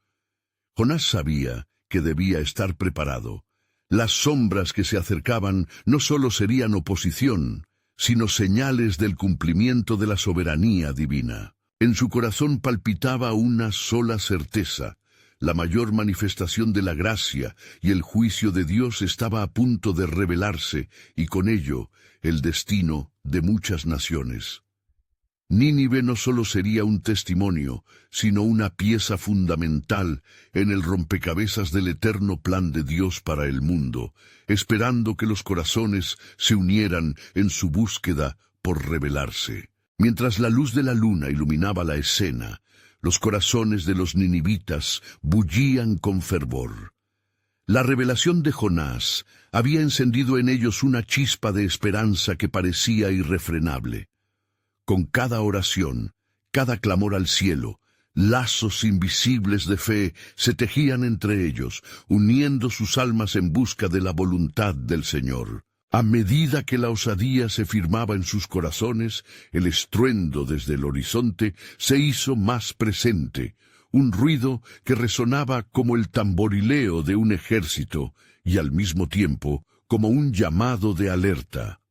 Jonás sabía que debía estar preparado. Las sombras que se acercaban no solo serían oposición, sino señales del cumplimiento de la soberanía divina. En su corazón palpitaba una sola certeza: la mayor manifestación de la gracia y el juicio de Dios estaba a punto de revelarse, y con ello el destino de muchas naciones. Nínive no solo sería un testimonio, sino una pieza fundamental en el rompecabezas del eterno plan de Dios para el mundo, esperando que los corazones se unieran en su búsqueda por revelarse. Mientras la luz de la luna iluminaba la escena, los corazones de los ninivitas bullían con fervor. La revelación de Jonás había encendido en ellos una chispa de esperanza que parecía irrefrenable. Con cada oración, cada clamor al cielo, lazos invisibles de fe se tejían entre ellos, uniendo sus almas en busca de la voluntad del Señor. A medida que la osadía se firmaba en sus corazones, el estruendo desde el horizonte se hizo más presente, un ruido que resonaba como el tamborileo de un ejército y al mismo tiempo como un llamado de alerta.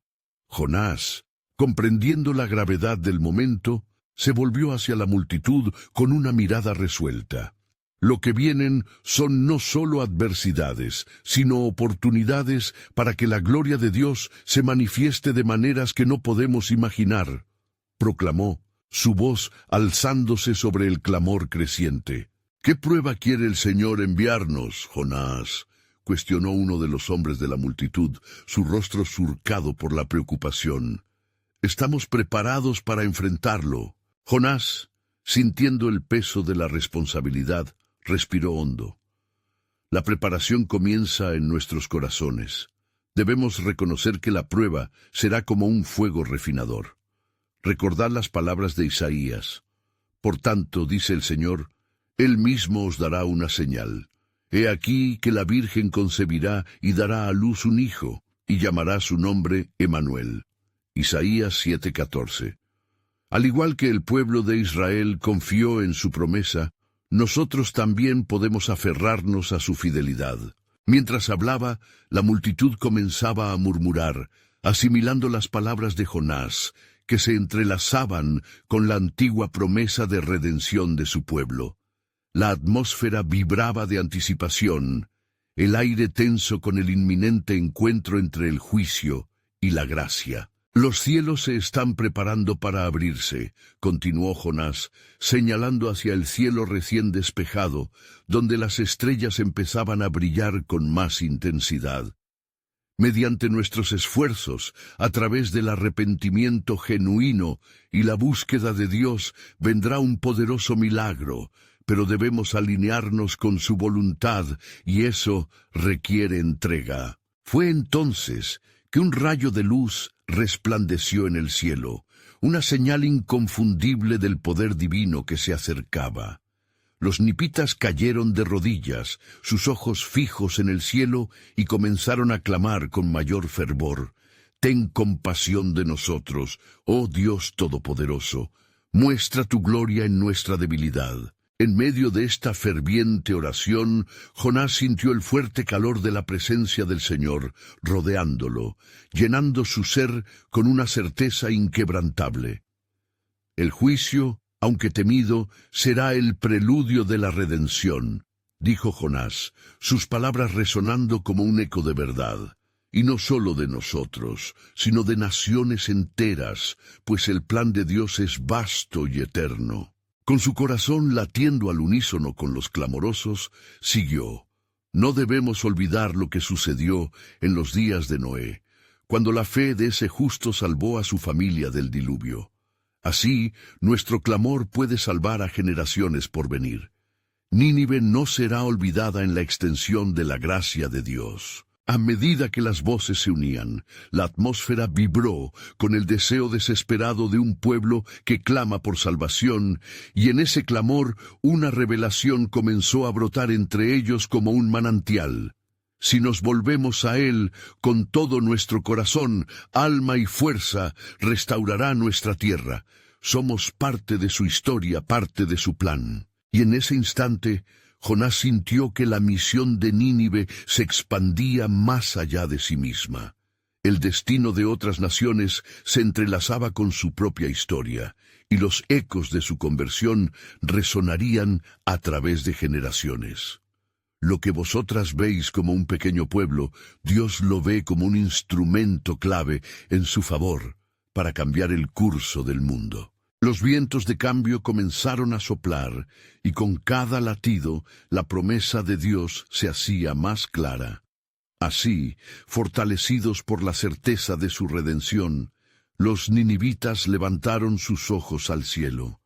Jonás, comprendiendo la gravedad del momento, se volvió hacia la multitud con una mirada resuelta. Lo que vienen son no solo adversidades, sino oportunidades para que la gloria de Dios se manifieste de maneras que no podemos imaginar, proclamó, su voz alzándose sobre el clamor creciente. ¿Qué prueba quiere el Señor enviarnos, Jonás?, cuestionó uno de los hombres de la multitud, su rostro surcado por la preocupación. Estamos preparados para enfrentarlo. Jonás, sintiendo el peso de la responsabilidad, respiró hondo. La preparación comienza en nuestros corazones. Debemos reconocer que la prueba será como un fuego refinador. Recordad las palabras de Isaías. Por tanto, dice el Señor, Él mismo os dará una señal. He aquí que la Virgen concebirá y dará a luz un hijo, y llamará su nombre Emmanuel. Isaías 7:14. Al igual que el pueblo de Israel confió en su promesa, nosotros también podemos aferrarnos a su fidelidad. Mientras hablaba, la multitud comenzaba a murmurar, asimilando las palabras de Jonás, que se entrelazaban con la antigua promesa de redención de su pueblo. La atmósfera vibraba de anticipación, el aire tenso con el inminente encuentro entre el juicio y la gracia. Los cielos se están preparando para abrirse, continuó Jonás, señalando hacia el cielo recién despejado, donde las estrellas empezaban a brillar con más intensidad. Mediante nuestros esfuerzos, a través del arrepentimiento genuino y la búsqueda de Dios, vendrá un poderoso milagro, pero debemos alinearnos con su voluntad, y eso requiere entrega. Fue entonces que un rayo de luz resplandeció en el cielo, una señal inconfundible del poder divino que se acercaba. Los nipitas cayeron de rodillas, sus ojos fijos en el cielo, y comenzaron a clamar con mayor fervor. Ten compasión de nosotros, oh Dios Todopoderoso, muestra tu gloria en nuestra debilidad. En medio de esta ferviente oración, Jonás sintió el fuerte calor de la presencia del Señor, rodeándolo, llenando su ser con una certeza inquebrantable. El juicio, aunque temido, será el preludio de la redención, dijo Jonás, sus palabras resonando como un eco de verdad. Y no solo de nosotros, sino de naciones enteras, pues el plan de Dios es vasto y eterno. Con su corazón latiendo al unísono con los clamorosos, siguió. No debemos olvidar lo que sucedió en los días de Noé, cuando la fe de ese justo salvó a su familia del diluvio. Así, nuestro clamor puede salvar a generaciones por venir. Nínive no será olvidada en la extensión de la gracia de Dios. A medida que las voces se unían, la atmósfera vibró con el deseo desesperado de un pueblo que clama por salvación, y en ese clamor una revelación comenzó a brotar entre ellos como un manantial. Si nos volvemos a Él con todo nuestro corazón, alma y fuerza, restaurará nuestra tierra. Somos parte de su historia, parte de su plan. Y en ese instante, Jonás sintió que la misión de Nínive se expandía más allá de sí misma. El destino de otras naciones se entrelazaba con su propia historia, y los ecos de su conversión resonarían a través de generaciones. Lo que vosotras veis como un pequeño pueblo, Dios lo ve como un instrumento clave en su favor para cambiar el curso del mundo. Los vientos de cambio comenzaron a soplar, y con cada latido la promesa de Dios se hacía más clara. Así, fortalecidos por la certeza de su redención, los ninivitas levantaron sus ojos al cielo.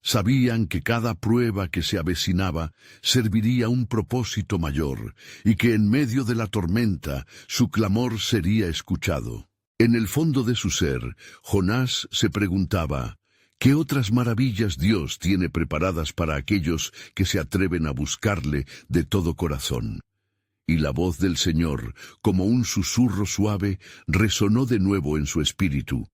Sabían que cada prueba que se avecinaba serviría a un propósito mayor, y que en medio de la tormenta su clamor sería escuchado. En el fondo de su ser, Jonás se preguntaba, ¿qué otras maravillas Dios tiene preparadas para aquellos que se atreven a buscarle de todo corazón? Y la voz del Señor, como un susurro suave, resonó de nuevo en su espíritu.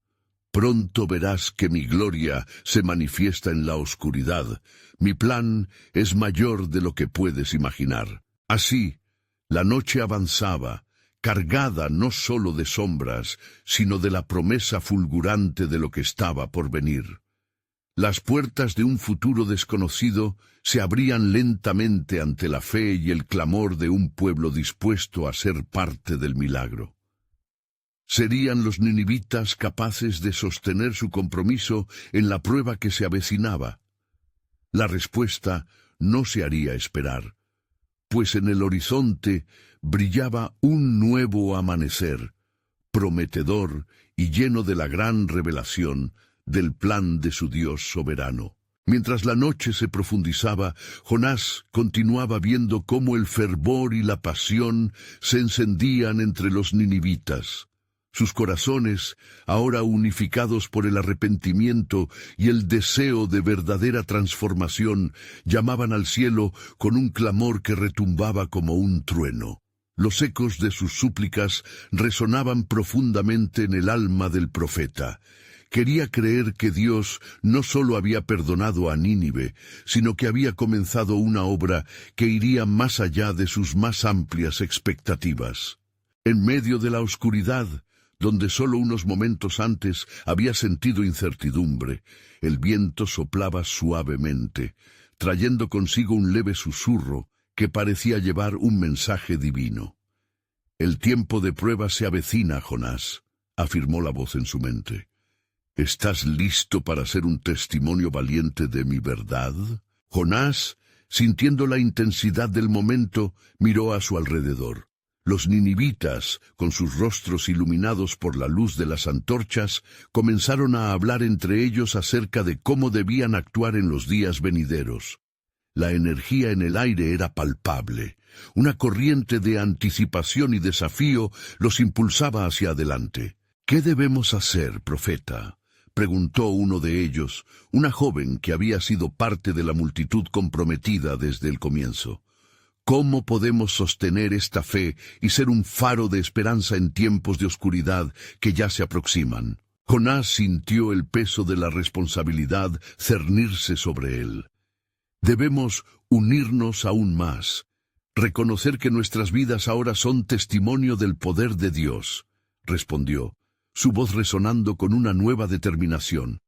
Pronto verás que mi gloria se manifiesta en la oscuridad. Mi plan es mayor de lo que puedes imaginar. Así, la noche avanzaba, cargada no solo de sombras, sino de la promesa fulgurante de lo que estaba por venir. Las puertas de un futuro desconocido se abrían lentamente ante la fe y el clamor de un pueblo dispuesto a ser parte del milagro. ¿Serían los ninivitas capaces de sostener su compromiso en la prueba que se avecinaba? La respuesta no se haría esperar, pues en el horizonte brillaba un nuevo amanecer, prometedor y lleno de la gran revelación del plan de su Dios soberano. Mientras la noche se profundizaba, Jonás continuaba viendo cómo el fervor y la pasión se encendían entre los ninivitas. Sus corazones, ahora unificados por el arrepentimiento y el deseo de verdadera transformación, llamaban al cielo con un clamor que retumbaba como un trueno. Los ecos de sus súplicas resonaban profundamente en el alma del profeta. Quería creer que Dios no solo había perdonado a Nínive, sino que había comenzado una obra que iría más allá de sus más amplias expectativas. En medio de la oscuridad, donde solo unos momentos antes había sentido incertidumbre, el viento soplaba suavemente, trayendo consigo un leve susurro que parecía llevar un mensaje divino. «El tiempo de prueba se avecina, Jonás», afirmó la voz en su mente. «¿Estás listo para ser un testimonio valiente de mi verdad?» Jonás, sintiendo la intensidad del momento, miró a su alrededor. Los ninivitas, con sus rostros iluminados por la luz de las antorchas, comenzaron a hablar entre ellos acerca de cómo debían actuar en los días venideros. La energía en el aire era palpable. Una corriente de anticipación y desafío los impulsaba hacia adelante. «¿Qué debemos hacer, profeta?», preguntó uno de ellos, una joven que había sido parte de la multitud comprometida desde el comienzo. ¿Cómo podemos sostener esta fe y ser un faro de esperanza en tiempos de oscuridad que ya se aproximan? Jonás sintió el peso de la responsabilidad cernirse sobre él. Debemos unirnos aún más, reconocer que nuestras vidas ahora son testimonio del poder de Dios, respondió, su voz resonando con una nueva determinación.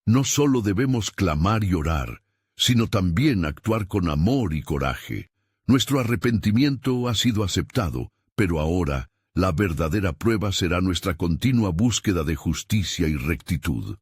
No solo debemos clamar y orar, sino también actuar con amor y coraje. Nuestro arrepentimiento ha sido aceptado, pero ahora la verdadera prueba será nuestra continua búsqueda de justicia y rectitud.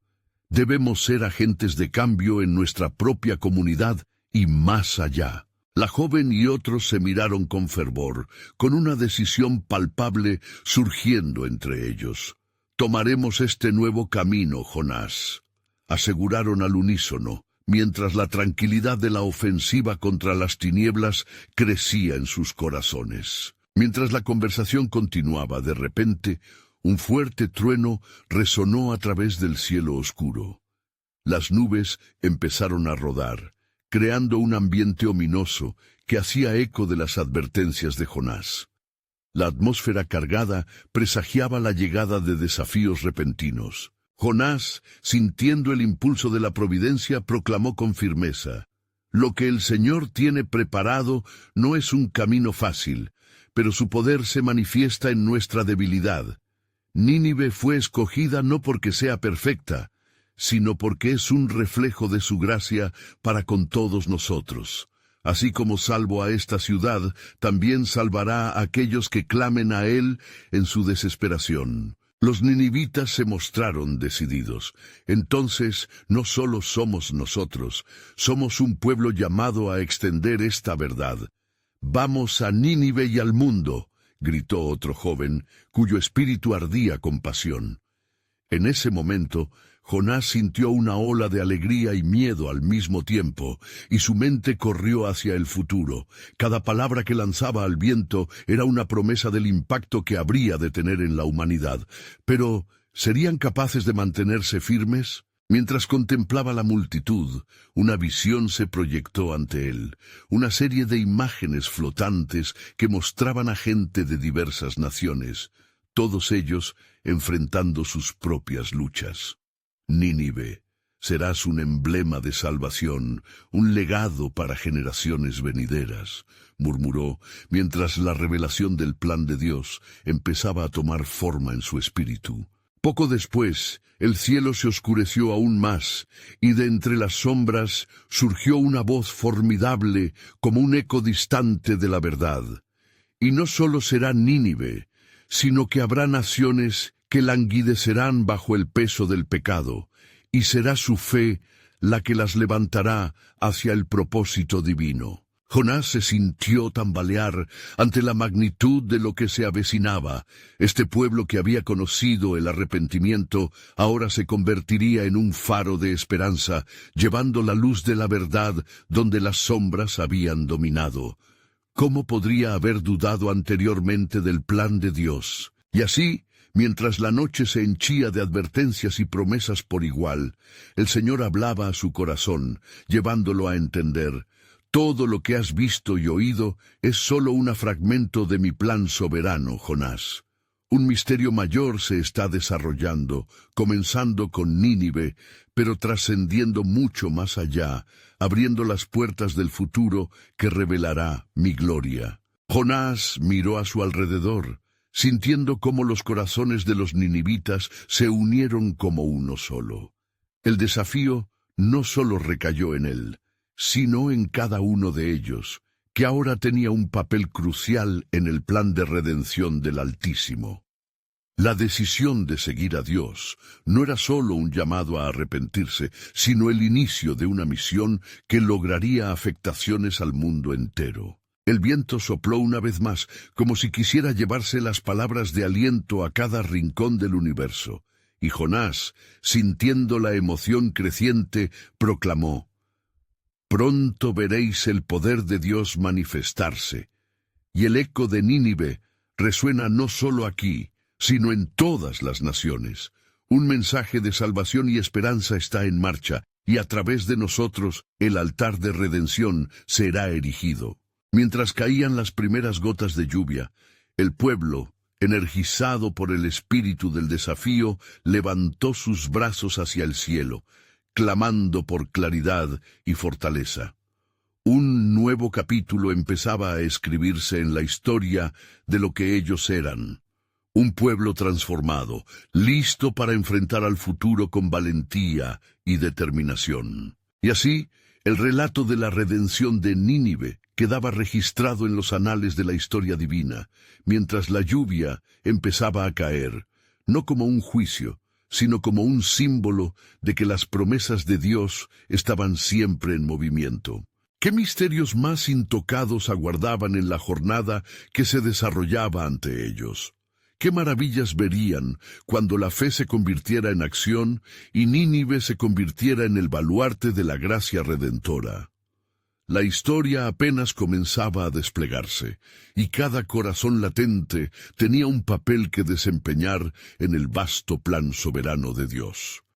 Debemos ser agentes de cambio en nuestra propia comunidad y más allá. La joven y otros se miraron con fervor, con una decisión palpable surgiendo entre ellos. «Tomaremos este nuevo camino, Jonás», aseguraron al unísono, mientras la tranquilidad de la ofensiva contra las tinieblas crecía en sus corazones. Mientras la conversación continuaba, de repente, un fuerte trueno resonó a través del cielo oscuro. Las nubes empezaron a rodar, creando un ambiente ominoso que hacía eco de las advertencias de Jonás. La atmósfera cargada presagiaba la llegada de desafíos repentinos. Jonás, sintiendo el impulso de la providencia, proclamó con firmeza: «Lo que el Señor tiene preparado no es un camino fácil, pero su poder se manifiesta en nuestra debilidad. Nínive fue escogida no porque sea perfecta, sino porque es un reflejo de su gracia para con todos nosotros. Así como salvó a esta ciudad, también salvará a aquellos que clamen a Él en su desesperación». Los ninivitas se mostraron decididos. «Entonces, no solo somos nosotros, somos un pueblo llamado a extender esta verdad. Vamos a Nínive y al mundo», gritó otro joven, cuyo espíritu ardía con pasión. En ese momento, Jonás sintió una ola de alegría y miedo al mismo tiempo, y su mente corrió hacia el futuro. Cada palabra que lanzaba al viento era una promesa del impacto que habría de tener en la humanidad. Pero, ¿serían capaces de mantenerse firmes? Mientras contemplaba la multitud, una visión se proyectó ante él, una serie de imágenes flotantes que mostraban a gente de diversas naciones, todos ellos enfrentando sus propias luchas. Nínive, serás un emblema de salvación, un legado para generaciones venideras, murmuró, mientras la revelación del plan de Dios empezaba a tomar forma en su espíritu. Poco después, el cielo se oscureció aún más, y de entre las sombras surgió una voz formidable como un eco distante de la verdad. Y no solo será Nínive, sino que habrá naciones que languidecerán bajo el peso del pecado, y será su fe la que las levantará hacia el propósito divino. Jonás se sintió tambalear ante la magnitud de lo que se avecinaba. Este pueblo que había conocido el arrepentimiento ahora se convertiría en un faro de esperanza, llevando la luz de la verdad donde las sombras habían dominado. ¿Cómo podría haber dudado anteriormente del plan de Dios? Y así, mientras la noche se henchía de advertencias y promesas por igual, el Señor hablaba a su corazón, llevándolo a entender: todo lo que has visto y oído es solo un fragmento de mi plan soberano, Jonás. Un misterio mayor se está desarrollando, comenzando con Nínive, pero trascendiendo mucho más allá, abriendo las puertas del futuro que revelará mi gloria. Jonás miró a su alrededor, sintiendo cómo los corazones de los ninivitas se unieron como uno solo. El desafío no solo recayó en él, sino en cada uno de ellos, que ahora tenía un papel crucial en el plan de redención del Altísimo. La decisión de seguir a Dios no era solo un llamado a arrepentirse, sino el inicio de una misión que lograría afectaciones al mundo entero. El viento sopló una vez más, como si quisiera llevarse las palabras de aliento a cada rincón del universo, y Jonás, sintiendo la emoción creciente, proclamó: «Pronto veréis el poder de Dios manifestarse». Y el eco de Nínive resuena no solo aquí, sino en todas las naciones. Un mensaje de salvación y esperanza está en marcha, y a través de nosotros el altar de redención será erigido. Mientras caían las primeras gotas de lluvia, el pueblo, energizado por el espíritu del desafío, levantó sus brazos hacia el cielo, clamando por claridad y fortaleza. Un nuevo capítulo empezaba a escribirse en la historia de lo que ellos eran. Un pueblo transformado, listo para enfrentar al futuro con valentía y determinación. Y así, el relato de la redención de Nínive quedaba registrado en los anales de la historia divina, mientras la lluvia empezaba a caer, no como un juicio, sino como un símbolo de que las promesas de Dios estaban siempre en movimiento. ¿Qué misterios más intocados aguardaban en la jornada que se desarrollaba ante ellos? ¿Qué maravillas verían cuando la fe se convirtiera en acción y Nínive se convirtiera en el baluarte de la gracia redentora? La historia apenas comenzaba a desplegarse, y cada corazón latente tenía un papel que desempeñar en el vasto plan soberano de Dios.